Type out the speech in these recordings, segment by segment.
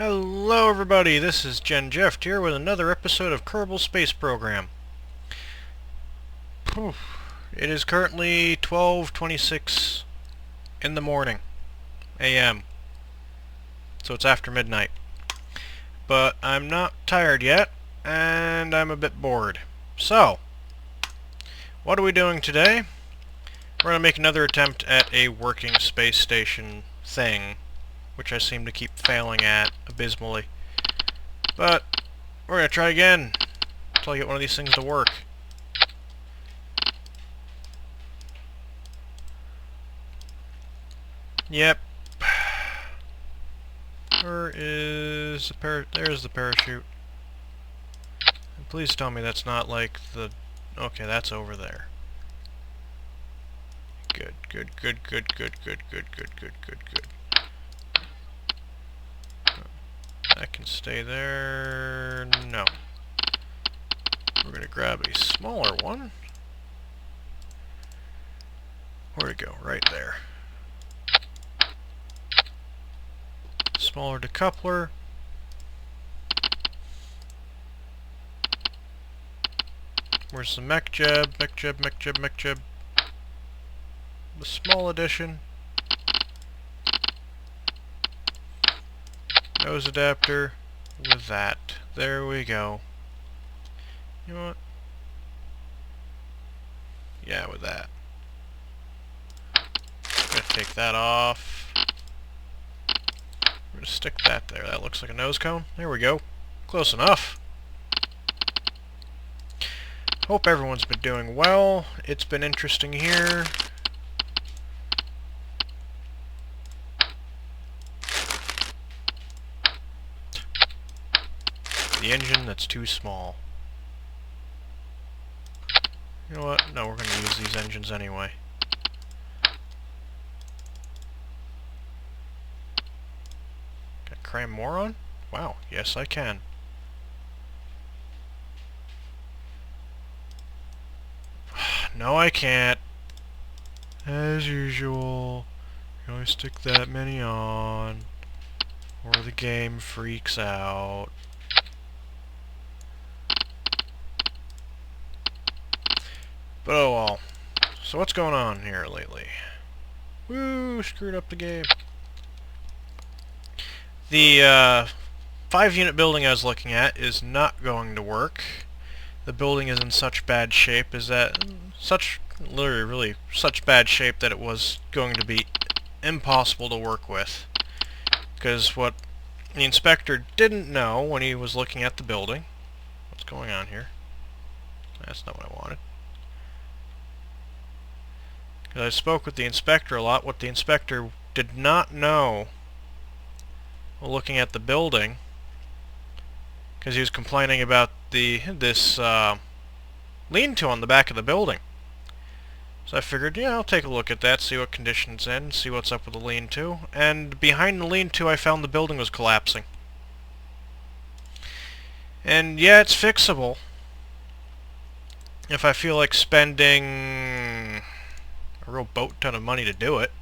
Hello everybody, this is GenJeFT here with another episode of Kerbal Space Program. It is currently 12:26 in the morning, AM, so it's after midnight. But I'm not tired yet, and I'm a bit bored. So, what are we doing today? We're going to make another attempt at a working space station thing, which I seem to keep failing at abysmally. But we're going to try again until I get one of these things to work. Yep. Where is the there's the parachute. And please tell me that's not like the... Okay, that's over there. Good, good, good, good, good, good, good, good, good, good, good. That can stay there. No. We're going to grab a smaller one. Where'd it go? Right there. Smaller decoupler. Where's the mech jeb? Mech jeb, mech jeb, mech jeb. The small edition. Nose adapter with that. There we go. You know what? Yeah, with that. Gonna take that off. We're gonna stick that there. That looks like a nose cone. There we go. Close enough. Hope everyone's been doing well. It's been interesting here. The engine that's too small. You know what? No, we're going to use these engines anyway. Can I cram more on? Wow, yes I can. No, I can't. As usual, you can only stick that many on, or the game freaks out. But oh well. So what's going on here lately? Woo! Screwed up the game. The 5-unit building I was looking at is not going to work. The building is in such bad shape literally really such bad shape that it was going to be impossible to work with. Because what the inspector didn't know when he was looking at the building... What's going on here? That's not what I wanted. I spoke with the inspector a lot. What the inspector did not know while looking at the building, because he was complaining about this lean-to on the back of the building. So I figured, yeah, I'll take a look at that, see what condition it's in, see what's up with the lean-to. And behind the lean-to I found the building was collapsing. And yeah, it's fixable if I feel like spending a real boat ton of money to do it.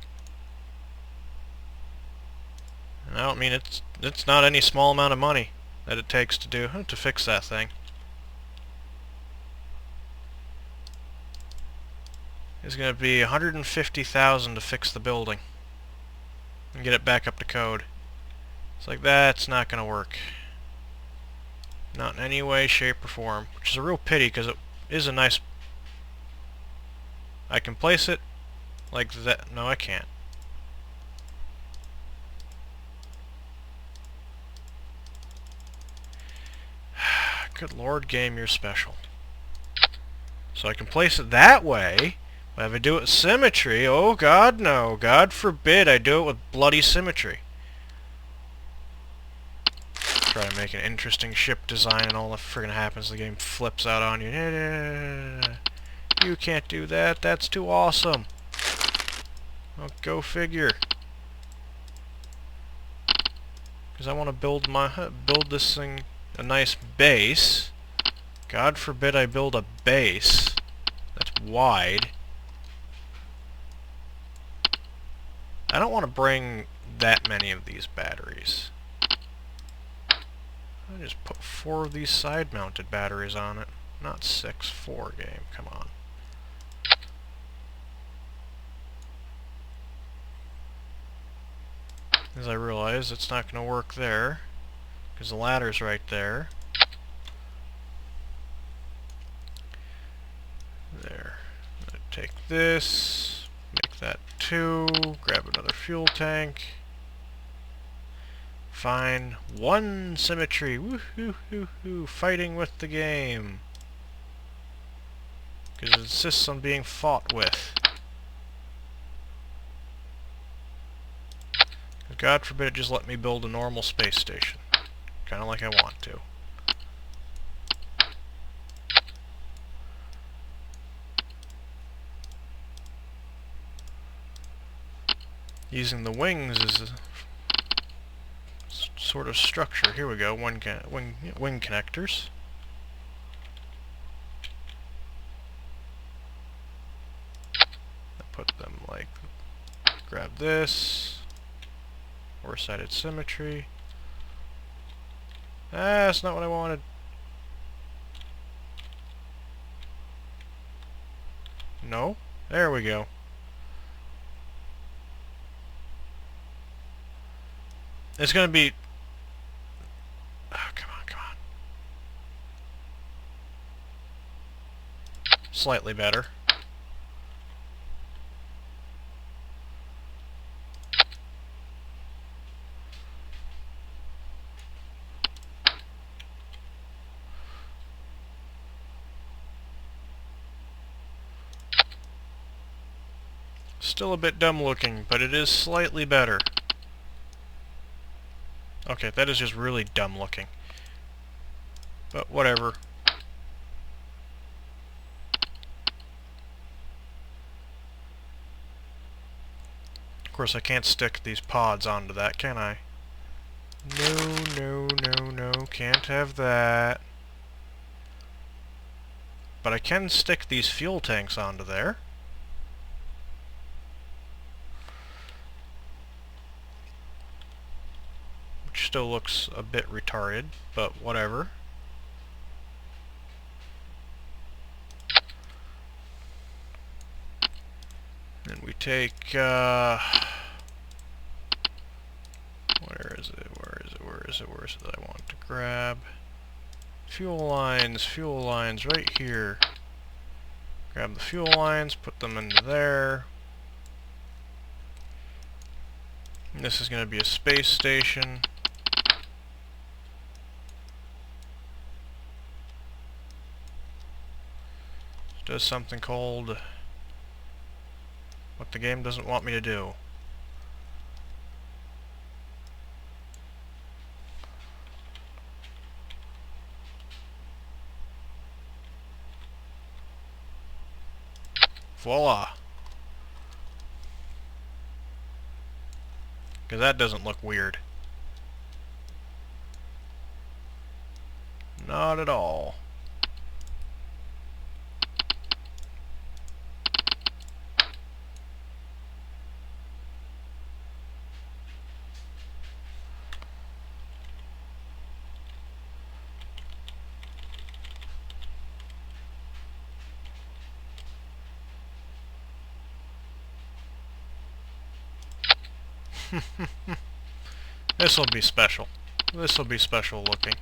And I don't mean it's not any small amount of money that it takes to fix that thing. It's going to be $150,000 to fix the building and get it back up to code. It's like, that's not going to work. Not in any way, shape, or form. Which is a real pity, because it is a nice... I can place it like that. No, I can't. Good Lord, game, you're special. So I can place it that way, but if I do it with symmetry, oh God, no. God forbid I do it with bloody symmetry. Try to make an interesting ship design and all that friggin' happens, the game flips out on you. You can't do that, that's too awesome. Well, go figure. Because I want to build this thing a nice base. God forbid I build a base that's wide. I don't want to bring that many of these batteries. I just put 4 of these side-mounted batteries on it. Not 6, 4 game, come on. As I realize it's not going to work there, because the ladder's right there. There. I'm going to take this, make that 2, grab another fuel tank. Fine. 1 symmetry. Woohoo! Fighting with the game. Because it insists on being fought with. God forbid it just let me build a normal space station. Kinda like I want to. Using the wings as a sort of structure. Here we go, wing connectors. I put them like, grab this. Four-sided symmetry. Ah, that's not what I wanted. No? There we go. It's gonna be... Oh, come on, come on. Slightly better. Still a bit dumb looking, but it is slightly better. Okay, that is just really dumb looking. But whatever. Of course, I can't stick these pods onto that, can I? No, can't have that. But I can stick these fuel tanks onto there. Which still looks a bit retarded, but whatever. And we take, where is it that I want to grab? Fuel lines right here. Grab the fuel lines, put them into there. And this is going to be a space station. It does something called what the game doesn't want me to do. Voila! Because that doesn't look weird. Not at all. This'll be special. This'll be special looking.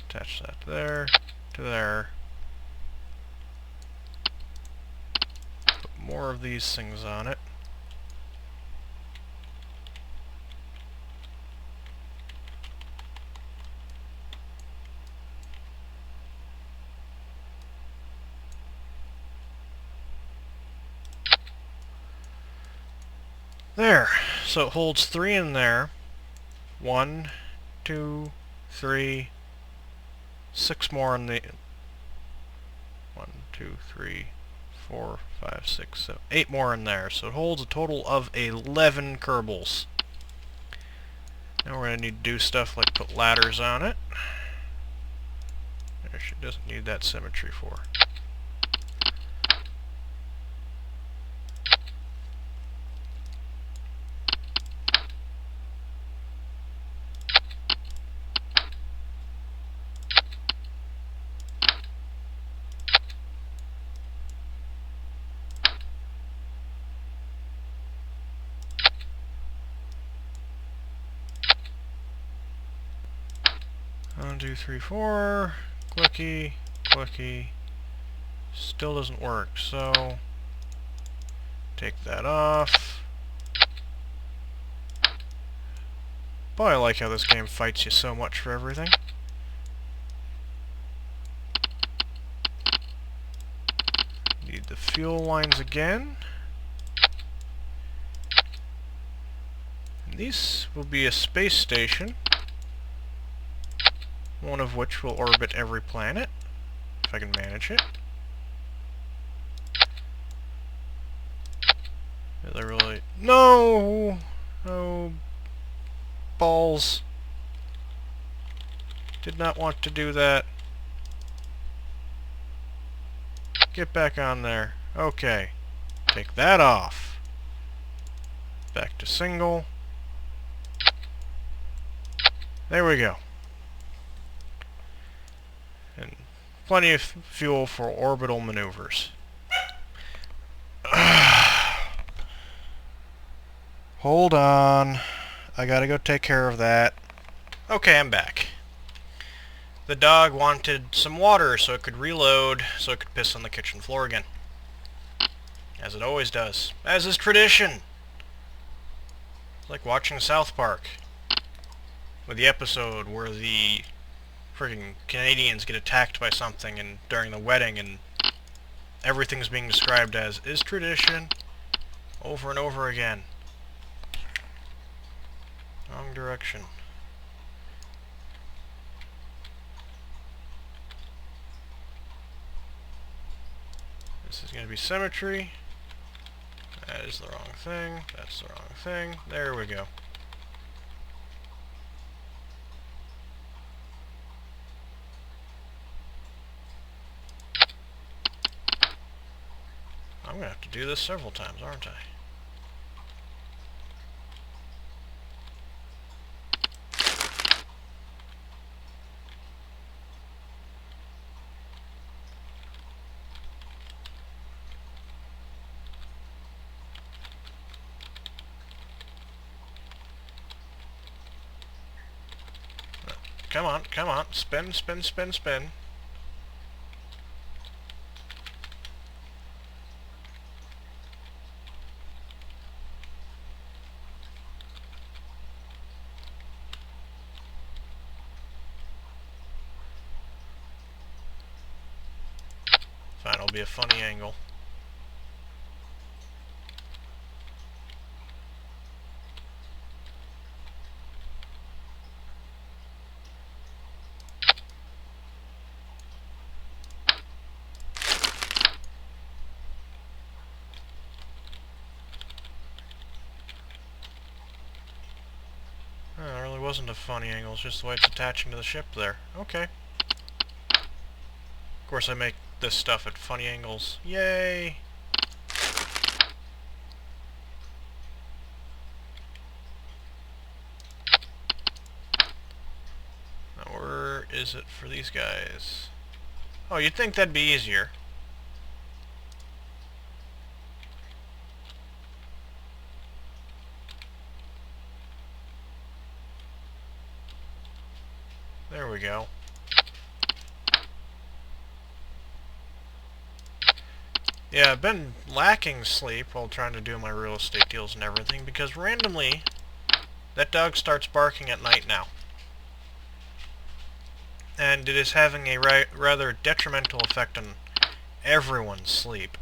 Attach that there, to there. Put more of these things on it. There. So it holds 3 in there. 1, 2, 3, 6 more in the... 1, 2, 3, 4, 5, 6, 7, 8 more in there. So it holds a total of 11 Kerbals. Now we're going to need to do stuff like put ladders on it. She doesn't need that symmetry for. 1, 2, 3, 4. Clicky, clicky. Still doesn't work, so take that off. Boy, I like how this game fights you so much for everything. Need the fuel lines again. And these will be a space station, one of which will orbit every planet, if I can manage it. Is I really... No! Oh, balls. Did not want to do that. Get back on there. Okay. Take that off. Back to single. There we go. And plenty of fuel for orbital maneuvers. Hold on. I gotta go take care of that. Okay, I'm back. The dog wanted some water so it could reload, so it could piss on the kitchen floor again. As it always does. As is tradition! It's like watching South Park. With the episode where the friggin' Canadians get attacked by something and during the wedding and everything's being described as is tradition over and over again. Wrong direction. This is going to be symmetry. That is the wrong thing. That's the wrong thing. There we go. I'm going to have to do this several times, aren't I? Come on, come on. Spin, spin, spin, spin. Fine, it'll be a funny angle. Oh, it really wasn't a funny angle, it's just the way it's attaching to the ship there. Okay. Of course I make this stuff at funny angles. Yay! Now where is it for these guys? Oh, you'd think that'd be easier. There we go. Yeah, I've been lacking sleep while trying to do my real estate deals and everything because randomly that dog starts barking at night now. And it is having a rather detrimental effect on everyone's sleep.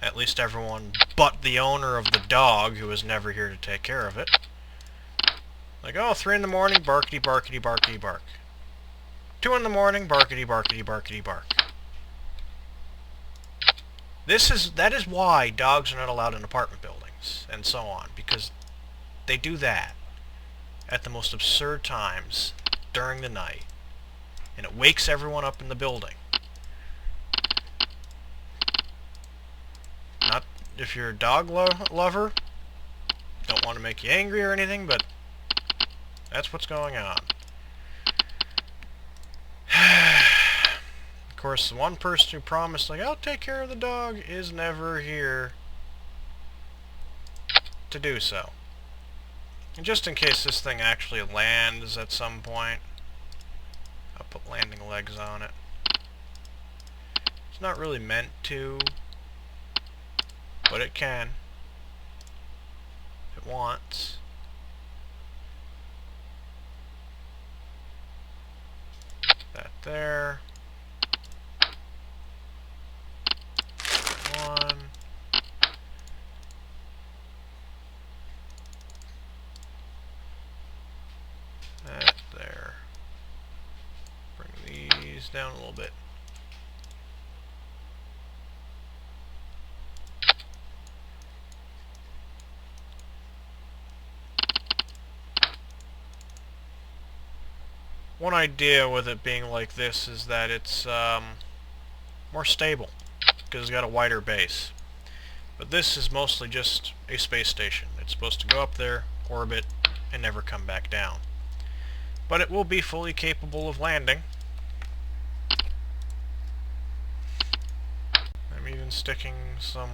At least everyone but the owner of the dog, who is never here to take care of it. Like, oh, 3 in the morning, barkity, barkity, barkity, bark. 2 in the morning, barkity, barkity, barkity, bark. That is why dogs are not allowed in apartment buildings, and so on, because they do that at the most absurd times during the night, and it wakes everyone up in the building. Not if you're a dog lover, don't want to make you angry or anything, but that's what's going on. Of course, the one person who promised, like, I'll take care of the dog, is never here to do so. And just in case this thing actually lands at some point, I'll put landing legs on it. It's not really meant to, but it can if it wants. That there. One. That there. Bring these down a little bit. One idea with it being like this is that it's more stable because it's got a wider base. But this is mostly just a space station. It's supposed to go up there, orbit, and never come back down. But it will be fully capable of landing. I'm even sticking some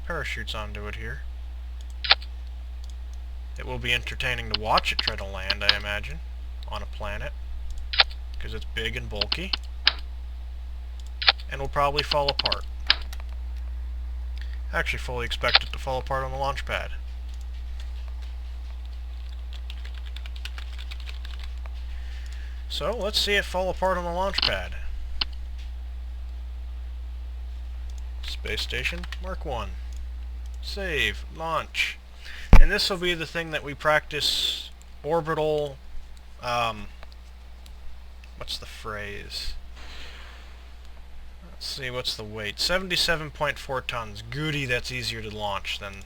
parachutes onto it here. It will be entertaining to watch it try to land, I imagine, on a planet, because it's big and bulky, and will probably fall apart. I actually fully expect it to fall apart on the launch pad. So, let's see it fall apart on the launch pad. Space Station Mark 1. Save. Launch. And this will be the thing that we practice orbital... what's the phrase? Let's see, what's the weight? 77.4 tons. Goody, that's easier to launch than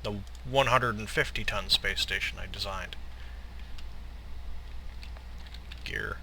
the 150-ton space station I designed. Gear.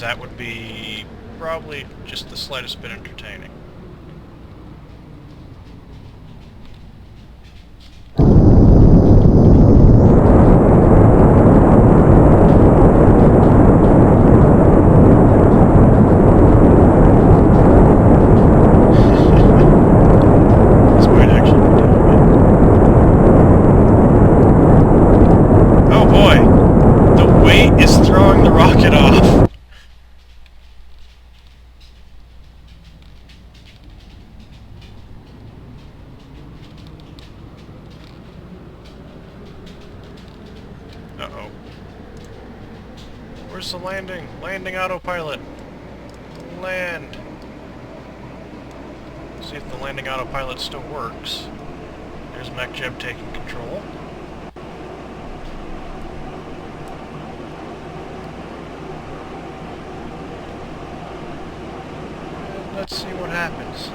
That would be probably just the slightest bit entertaining. This might actually be doing it. Oh boy! The weight is throwing the rocket off! Uh-oh. Where's the landing? Landing autopilot. Land. See if the landing autopilot still works. There's MechJeb taking control. And let's see what happens.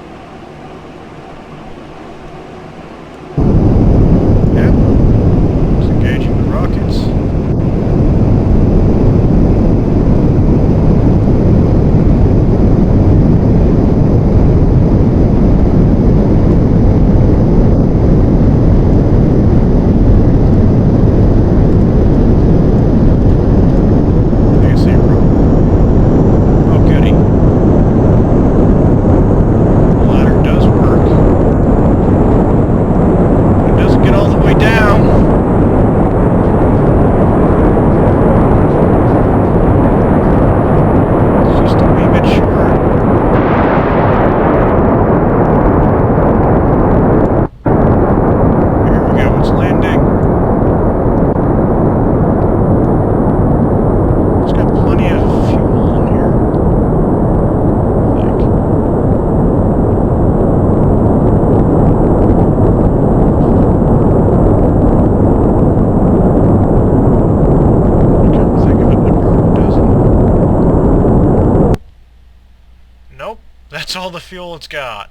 That's all the fuel it's got.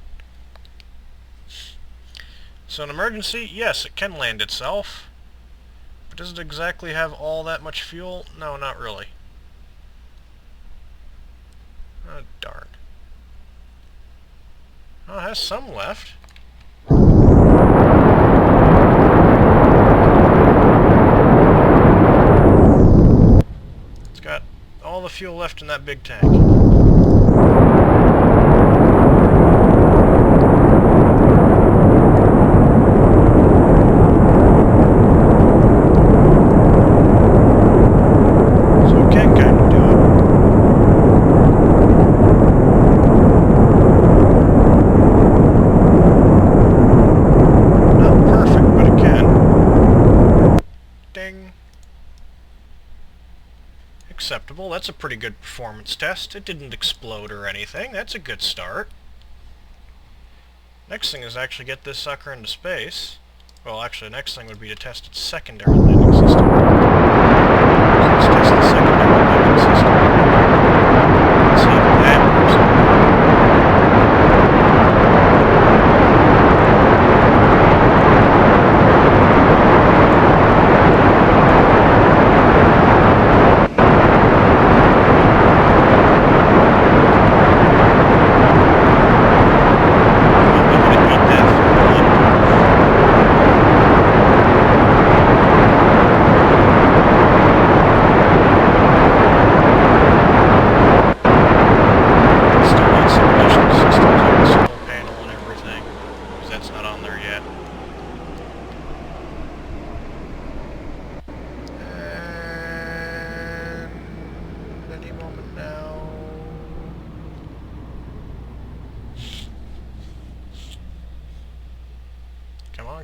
So an emergency, yes, it can land itself. But does it exactly have all that much fuel? No, not really. Oh, darn. Oh, it has some left. It's got all the fuel left in that big tank. Acceptable. That's a pretty good performance test. It didn't explode or anything. That's a good start. Next thing is actually get this sucker into space. Well, actually, the next thing would be to test its secondary landing system. So let's test the secondary landing system. Let's see if that works.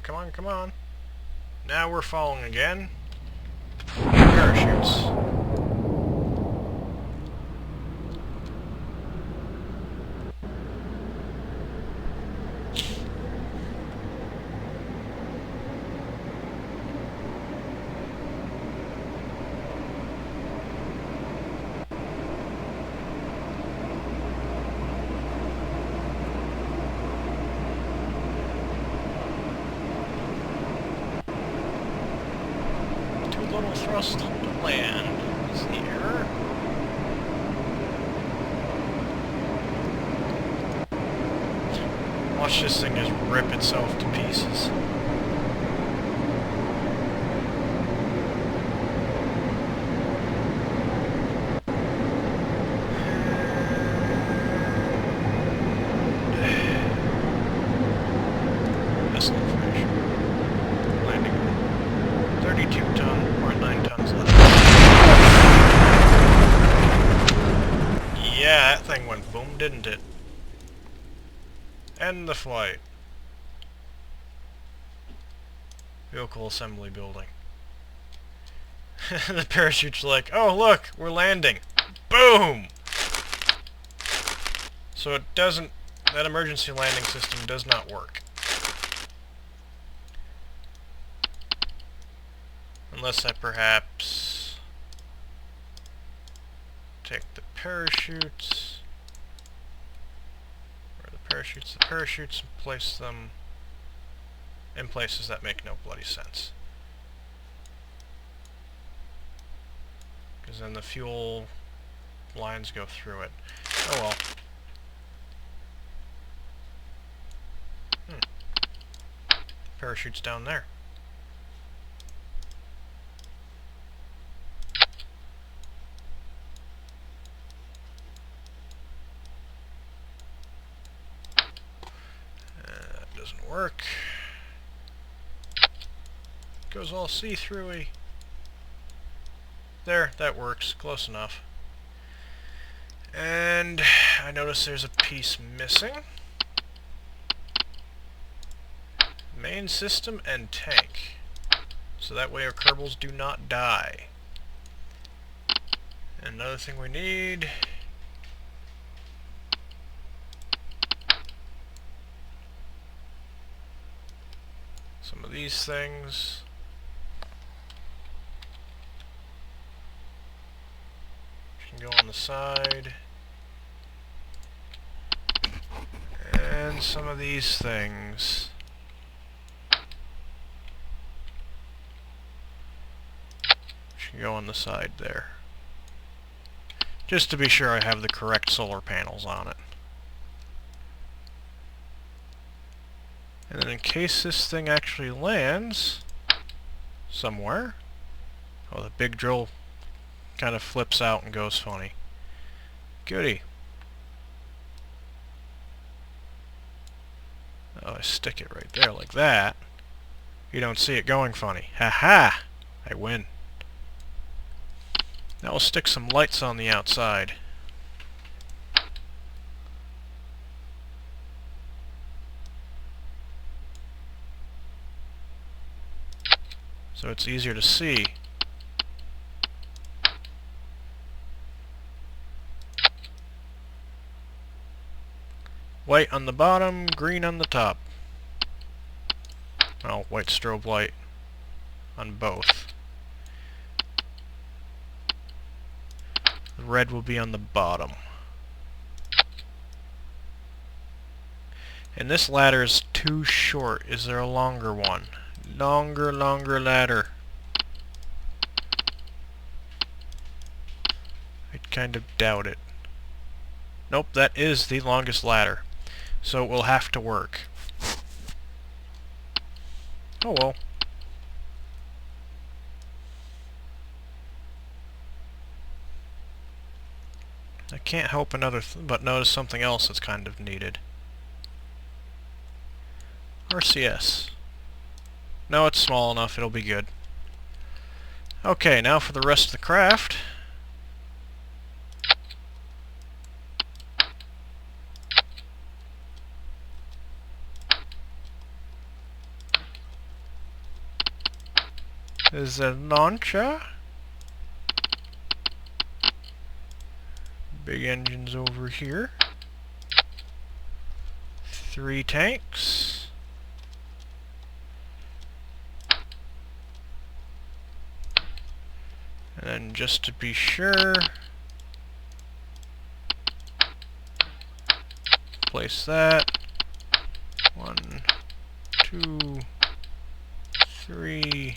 Come on, come on. Now we're falling again. Parachutes. Little thrust to land is here. Watch this thing just rip itself to pieces. That's the information. Landing 32 ton. 9 tons left. Yeah, that thing went boom, didn't it? End the flight. Vehicle assembly building. The parachute's like, oh look, we're landing. Boom! So it doesn't, that emergency landing system does not work. Unless I perhaps take the parachutes, the parachutes and place them in places that make no bloody sense. Because then the fuel lines go through it. Oh well. Parachute's down there. Doesn't work. Goes all see-through-y. There, that works. Close enough. And I notice there's a piece missing. Main system and tank. So that way our Kerbals do not die. And another thing we need... some of these things. Can go on the side. And some of these things. Should go on the side there. Just to be sure I have the correct solar panels on it. And then in case this thing actually lands somewhere... Oh, the big drill kind of flips out and goes funny. Goody. Oh, I stick it right there like that. You don't see it going funny. Ha-ha! I win. Now we'll stick some lights on the outside. So it's easier to see. White on the bottom, green on the top. Oh, white strobe light on both. The red will be on the bottom. And this ladder is too short. Is there a longer one? Longer ladder. I kind of doubt it. Nope, that is the longest ladder. So it will have to work. Oh well. I can't help but notice something else that's kind of needed. RCS. No, it's small enough, it'll be good. Okay, now for the rest of the craft. There's a launcher. Big engines over here. 3 tanks. And then just to be sure, place that. 1, 2, 3,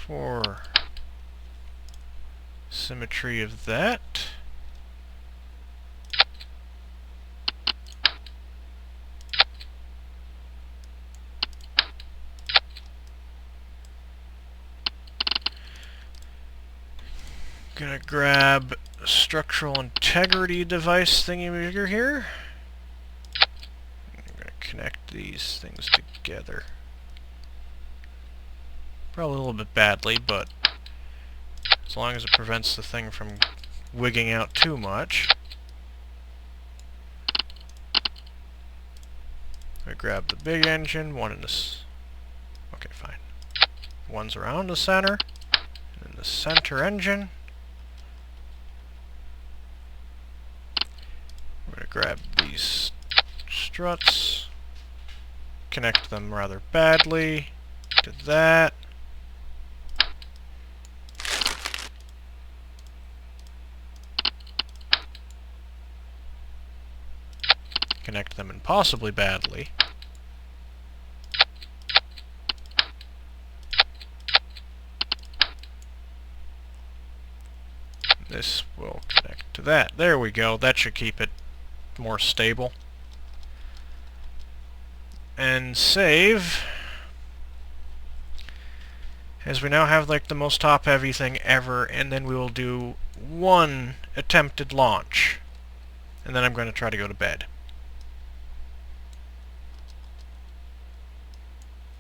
4. Symmetry of that. Gonna grab a structural integrity device thingy-majigger here. I'm gonna connect these things together. Probably a little bit badly, but as long as it prevents the thing from wigging out too much. I grab the big engine, one in this. Okay, fine. One's around the center, and then the center engine. We're going to grab these struts, connect them rather badly to that. Connect them impossibly badly. This will connect to that. There we go. That should keep it more stable. And save. As we now have like the most top-heavy thing ever, and then we will do 1 attempted launch. And then I'm going to try to go to bed.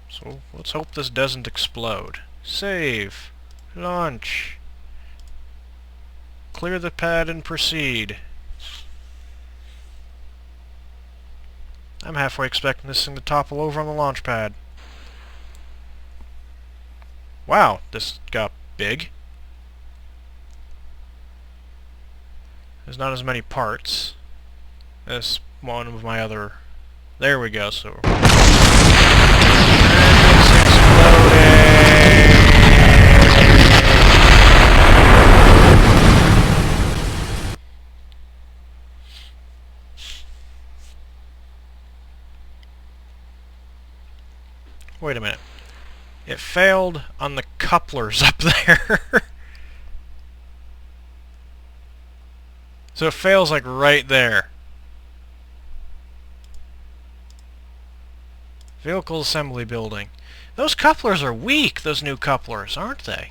So let's hope this doesn't explode. Save. Launch. Clear the pad and proceed. I'm halfway expecting this thing to topple over on the launch pad. Wow, this got big. There's not as many parts as one of my other... There we go, so... Wait a minute. It failed on the couplers up there. So it fails like right there. Vehicle assembly building. Those couplers are weak, those new couplers, aren't they?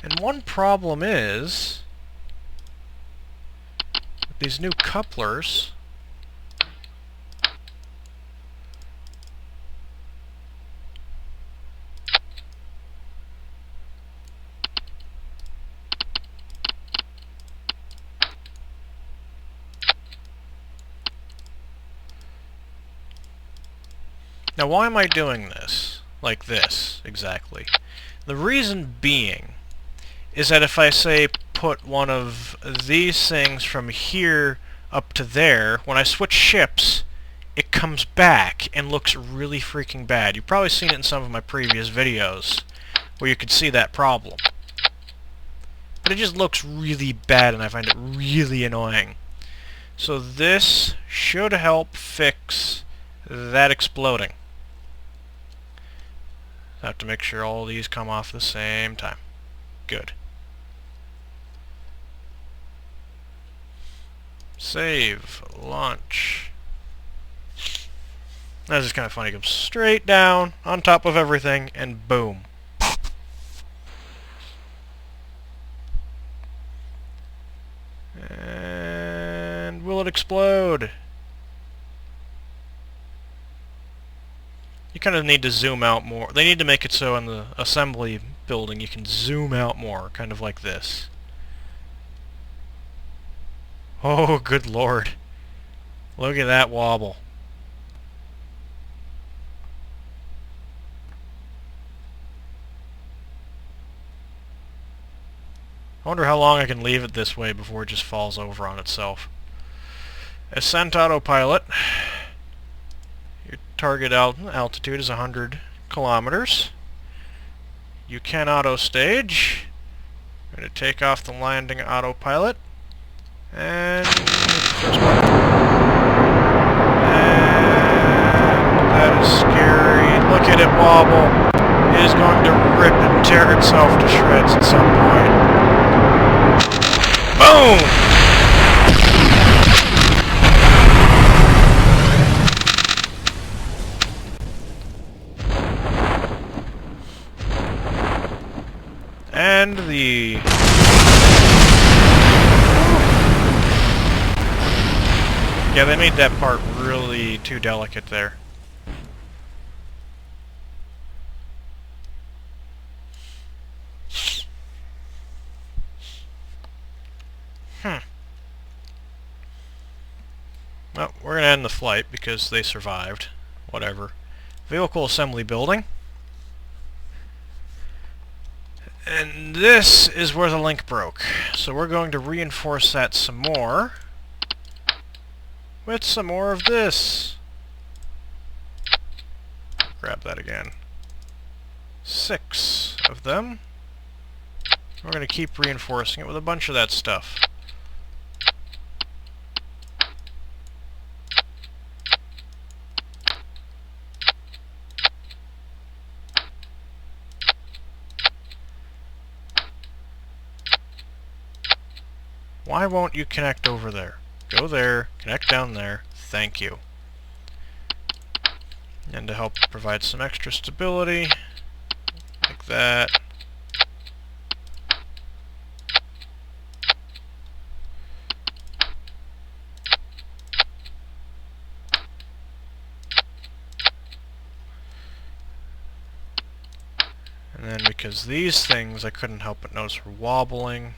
And one problem is, with these new couplers, now why am I doing this? Like this, exactly. The reason being is that if I say put one of these things from here up to there, when I switch ships, it comes back and looks really freaking bad. You've probably seen it in some of my previous videos where you could see that problem. But it just looks really bad and I find it really annoying. So this should help fix that exploding. I have to make sure all these come off at the same time. Good. Save. Launch. That's just kind of funny. It comes straight down on top of everything and boom. And will it explode? You kind of need to zoom out more. They need to make it so in the assembly building you can zoom out more, kind of like this. Oh, good lord. Look at that wobble. I wonder how long I can leave it this way before it just falls over on itself. Ascent autopilot. Your target altitude is 100 kilometers. You can auto stage. I'm going to take off the landing autopilot. And first one. And that is scary. Look at it wobble. It is going to rip and tear itself to shreds at some point. Boom! And the... Yeah, they made that part really too delicate there. Well, we're going to end the flight because they survived. Whatever. Vehicle assembly building. And this is where the link broke. So we're going to reinforce that some more. With some more of this. Grab that again. 6 of them. We're going to keep reinforcing it with a bunch of that stuff. Why won't you connect over there? Go there, connect down there. Thank you. And to help provide some extra stability, like that. And then because these things I couldn't help but notice were wobbling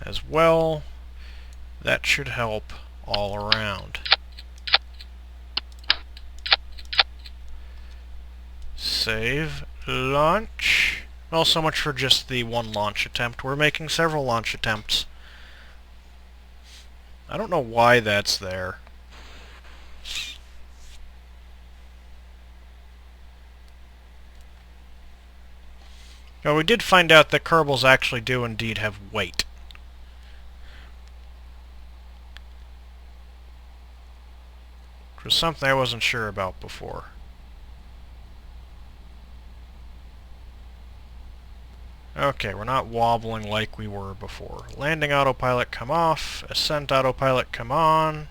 as well, that should help all around. Save, launch. Well, so much for just the one launch attempt. We're making several launch attempts. I don't know why that's there. Well, we did find out that Kerbals actually do indeed have weight. was something I wasn't sure about before. Okay, we're not wobbling like we were before. Landing autopilot come off, ascent autopilot come on.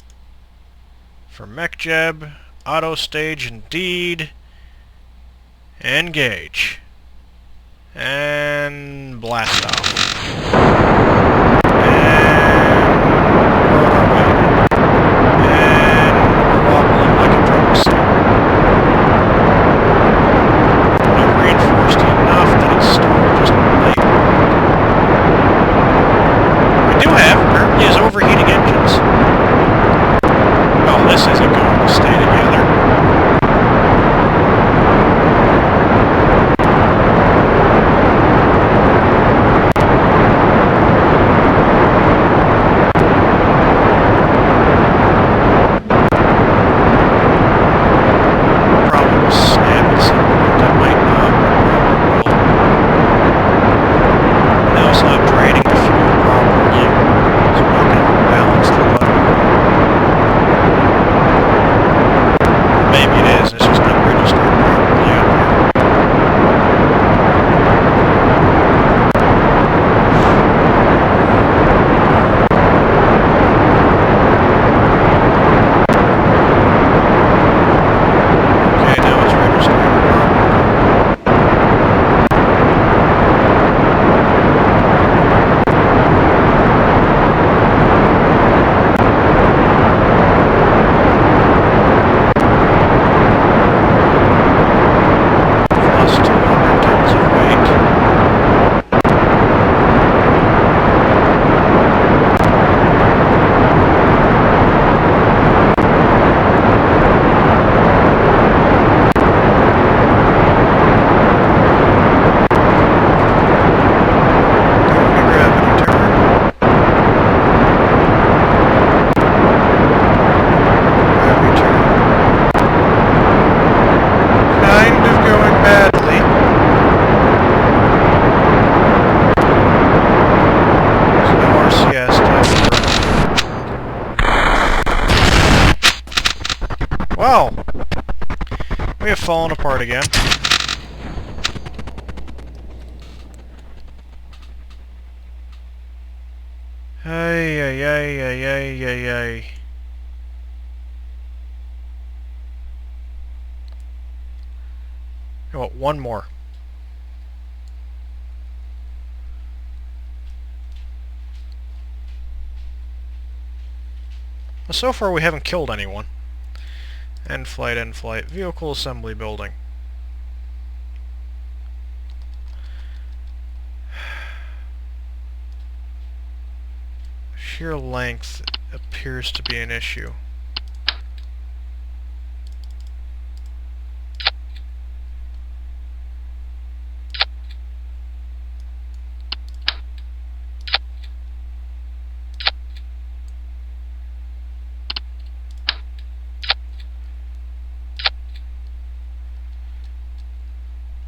For MechJeb, auto stage indeed. Engage. And blast off. And we're wobbling like a drum set. I've reinforced it enough that it's stalled just lightly. We do have apparently is overheating engines. Oh, this isn't going to stay together. Well, we have fallen apart again. Ay, ay, ay, ay, ay, ay, ay. Oh, one more. Well, so far we haven't killed anyone. End flight, vehicle assembly building. Shear length appears to be an issue.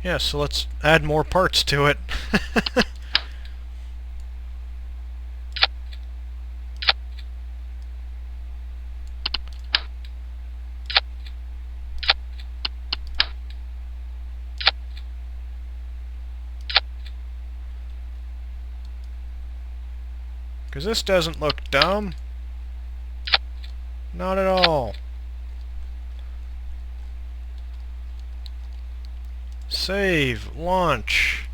Yeah, so let's add more parts to it. Because this doesn't look dumb. Not at all. Save, launch.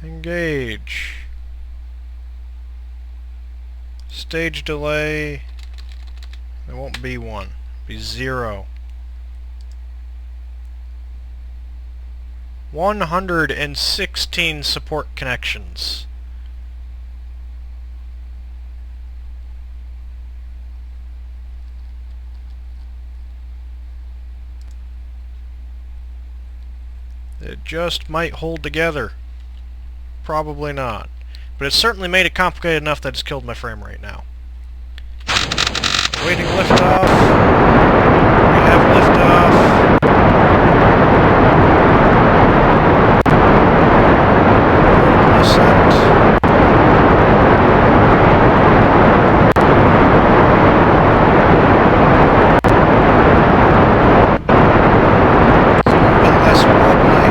Engage. Stage delay. There won't be one. It'll be 0. 116 support connections. It just might hold together. Probably not. But it's certainly made it complicated enough that it's killed my frame rate now. Waiting liftoff. We have liftoff. Vertical ascent. It's a little bit less wobbly.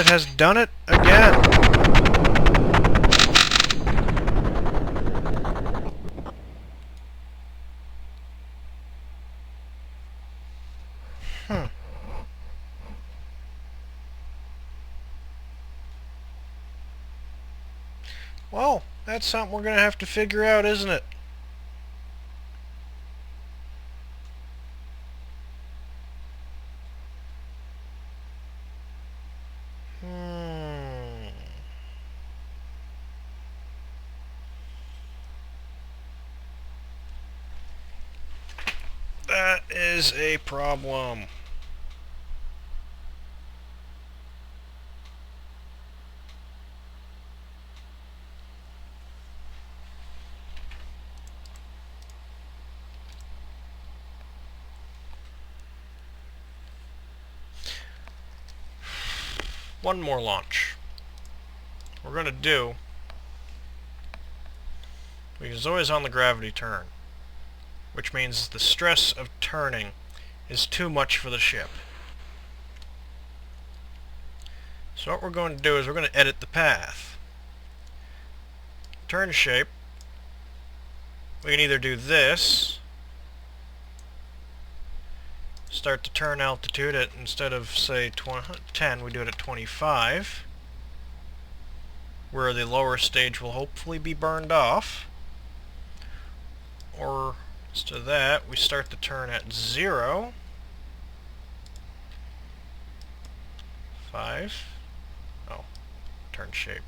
Has done it again. Well, that's something we're going to have to figure out, isn't it? That is a problem. One more launch. We're going to do, because it's always on the gravity turn, which means the stress of turning is too much for the ship. So what we're going to do is we're going to edit the path. Turn shape. We can either do this, start the turn altitude at, instead of say 10, we do it at 25, where the lower stage will hopefully be burned off. Or instead of that, we start the turn at 0, 5, oh, turn shape,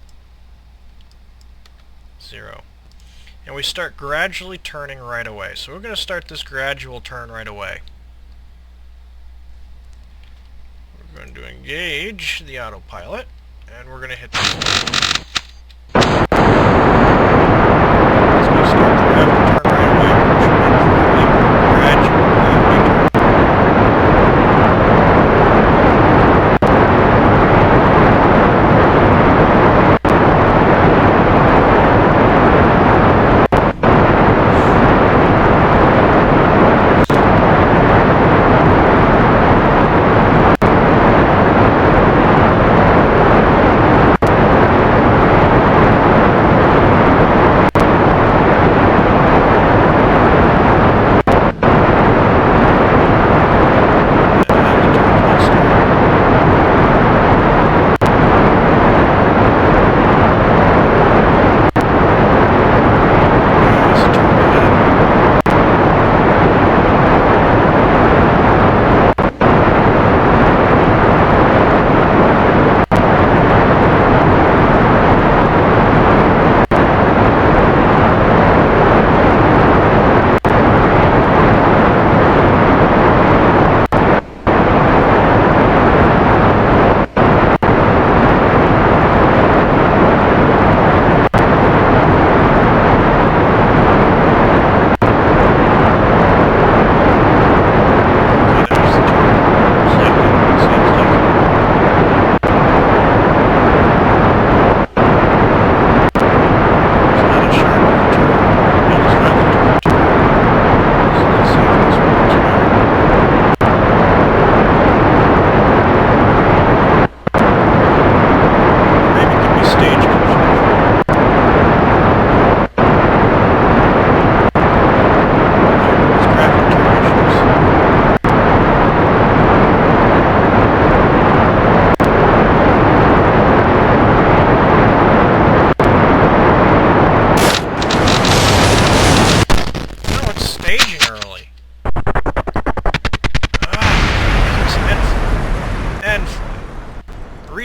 0. And we start gradually turning right away. So we're going to start this gradual turn right away. We're going to engage the autopilot, and we're going to hit the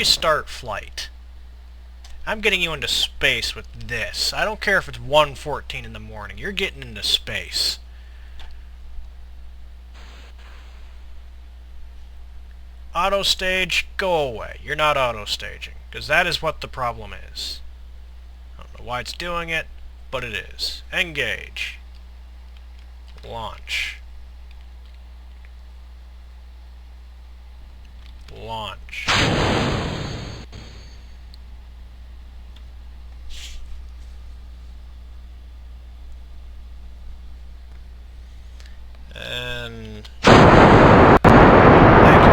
start flight. I'm getting you into space with this. I don't care if it's 1:14 in the morning. You're getting into space. Auto stage, go away. You're not auto staging, because that is what the problem is. I don't know why it's doing it, but it is. Engage. Launch. Launch. And thank you.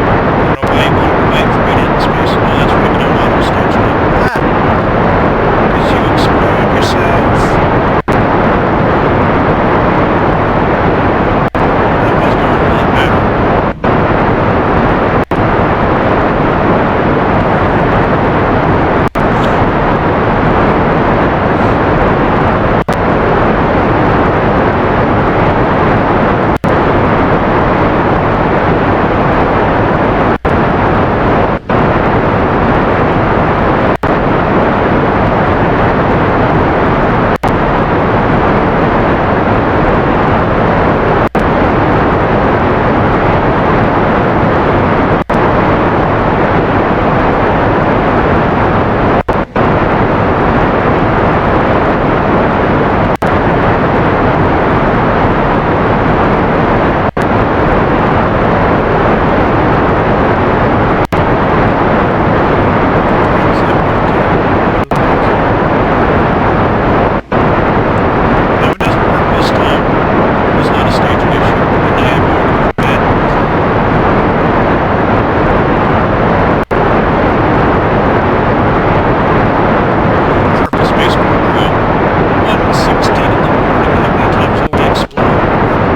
I don't know why you wanted to wait for me to hit the space. Oh, that's right, we don't auto stage now. Ah! Because you explode yourself. That was going a lot better. Kerbal Space Program, 1:16 in the morning. How many times will we explode?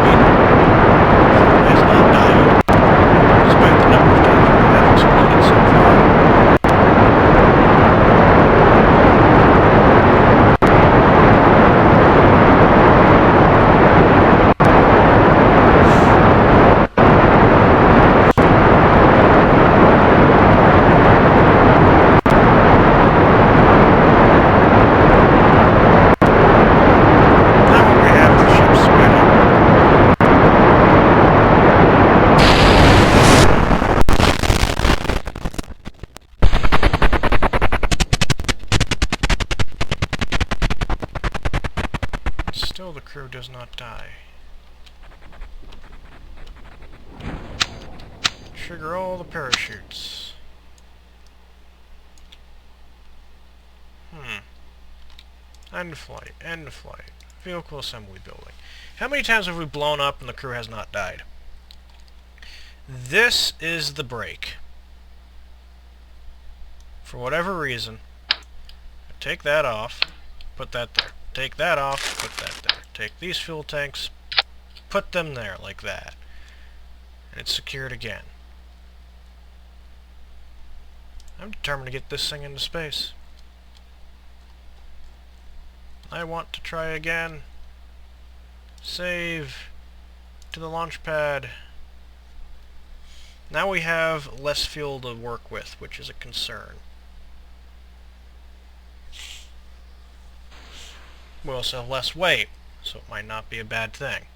It has not died, despite the number of times we have exploded so far. Now what we have is the ship spinning. Still the crew does not die. Trigger all the parachutes. End flight, end flight. Vehicle assembly building. How many times have we blown up and the crew has not died? This is the break. For whatever reason, take that off, put that there. Take that off, put that there. Take these fuel tanks, put them there, like that. And it's secured again. I'm determined to get this thing into space. I want to try again. Save to the launch pad. Now we have less fuel to work with, which is a concern. We also have less weight, so it might not be a bad thing.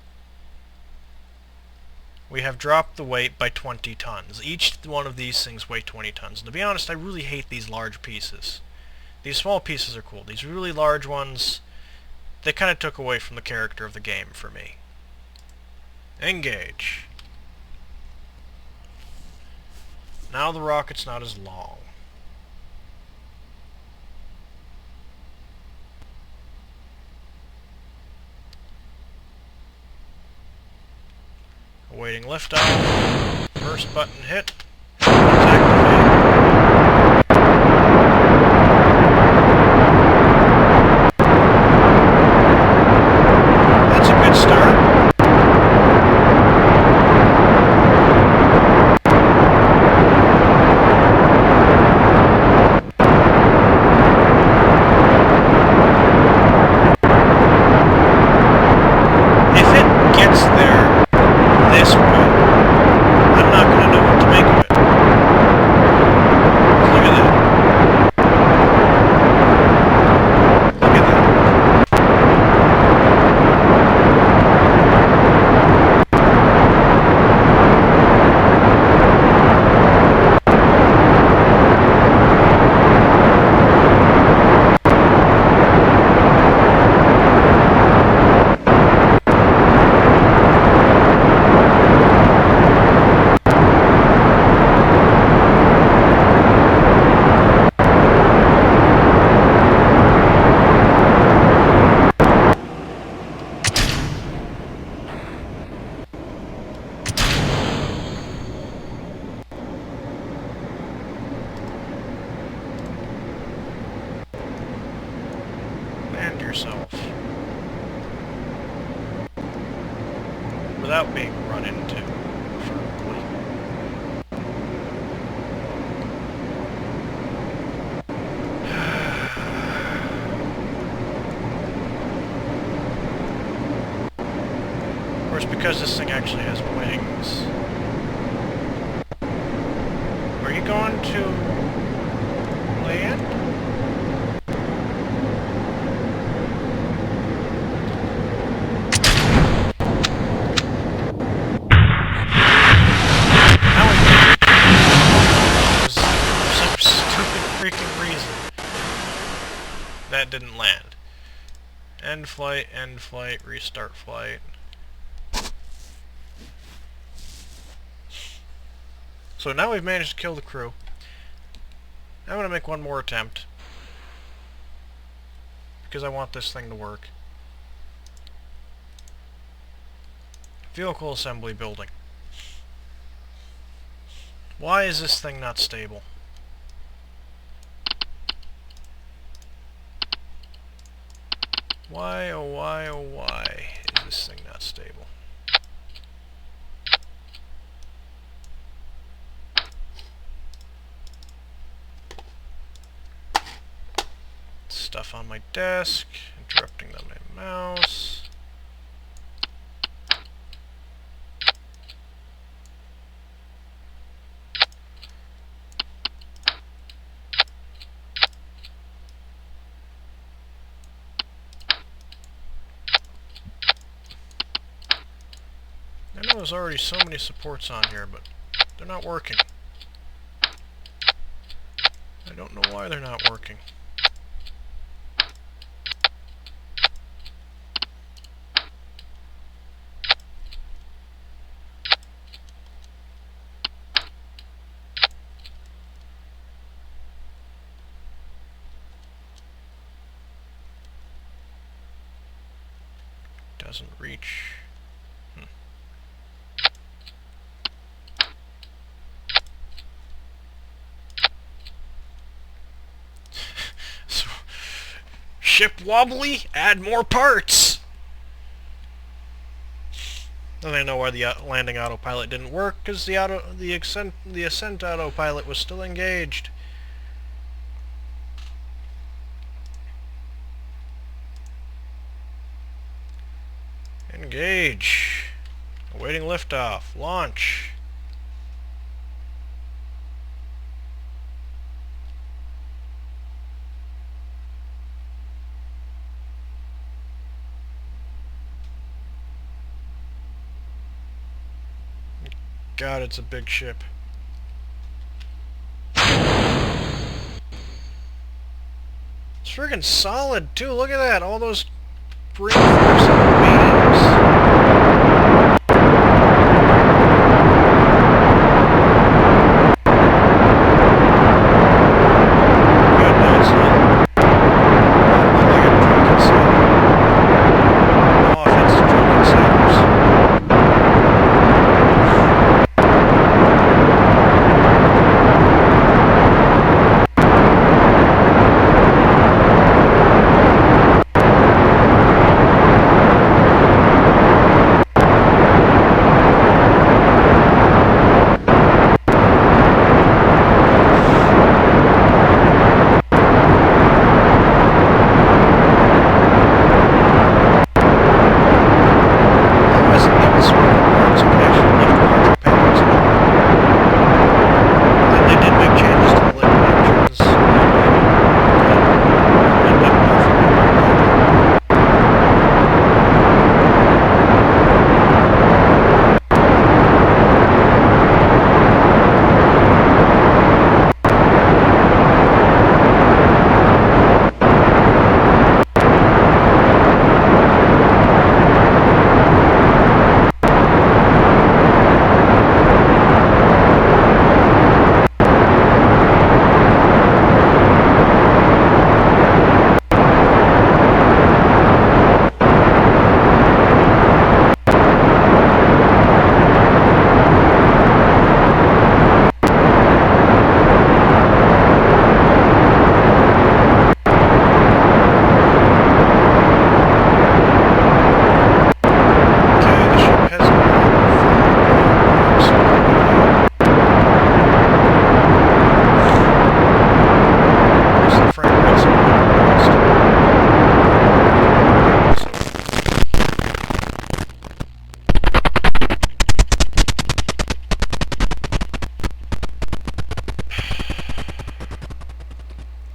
We have dropped the weight by 20 tons. Each one of these things weigh 20 tons. And to be honest, I really hate these large pieces. These small pieces are cool. These really large ones, they kind of took away from the character of the game for me. Engage. Now the rocket's not as long. Awaiting liftoff. First button hit. Activate. That's a good start. If it gets there this way, I'm not going to know what to make of it. without being run into, preferably. Of course, because this thing actually has wings. Are you going to land? That didn't land. End flight, restart flight. So now we've managed to kill the crew. I'm going to make one more attempt. Because I want this thing to work. Vehicle assembly building. Why is this thing not stable? Why, oh why is this thing not stable? Stuff on my desk, interrupting my mouse. I know there's already so many supports on here, but they're not working. I don't know why they're not working. Doesn't reach. So, ship wobbly, add more parts! And I know why the landing autopilot didn't work, because the ascent autopilot was still engaged. Engage. Awaiting liftoff. Launch. God, it's a big ship. It's friggin' solid, too. Look at that. All those reinforcing beams.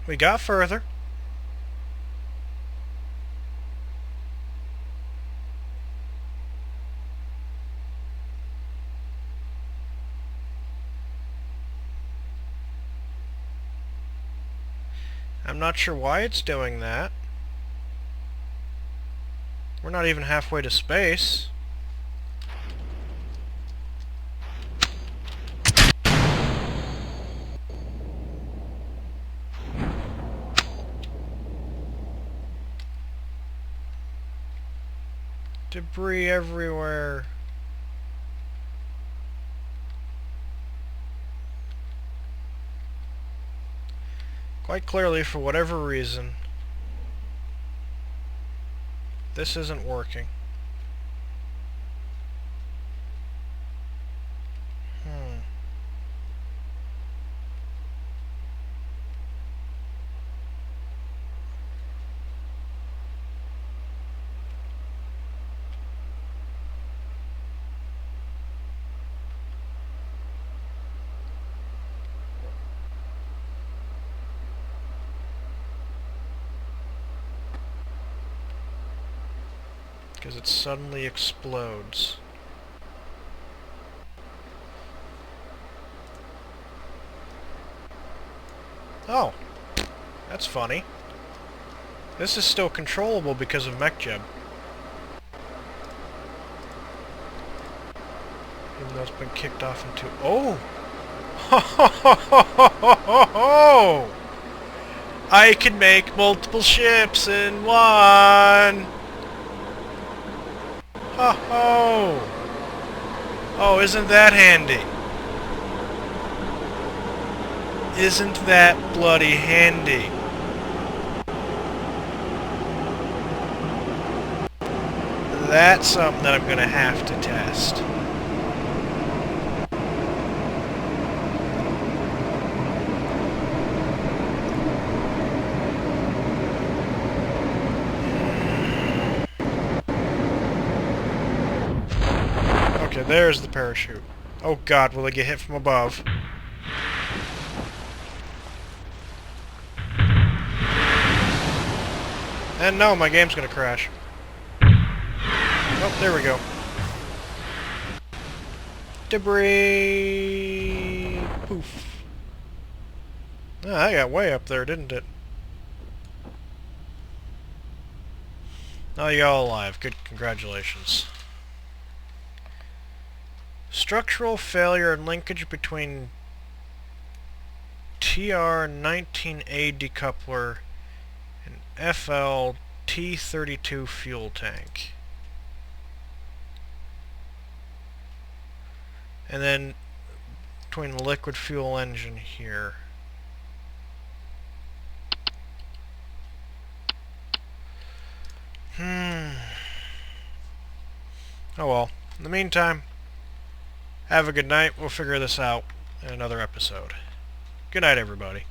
We got further. I'm not sure why it's doing that. We're not even halfway to space. Debris everywhere. Quite clearly, for whatever reason, this isn't working. Because it suddenly explodes. Oh, that's funny. This is still controllable because of MechJeb. Even though it's been kicked off into... Oh! Ho ho ho ho ho ho ho! I can make multiple ships in one! Ho ho! Oh, isn't that handy? Isn't that bloody handy? That's something that I'm gonna have to test. Okay, there's the parachute. Oh god, will I get hit from above? And no, my game's gonna crash. Oh, there we go. Debris! Poof. Ah, I got way up there, didn't it? Oh, you're all alive. Good, congratulations. Structural failure and linkage between TR-19A decoupler and FL-T32 fuel tank. And then between the liquid fuel engine here. Oh well. In the meantime, have a good night. We'll figure this out in another episode. Good night, everybody.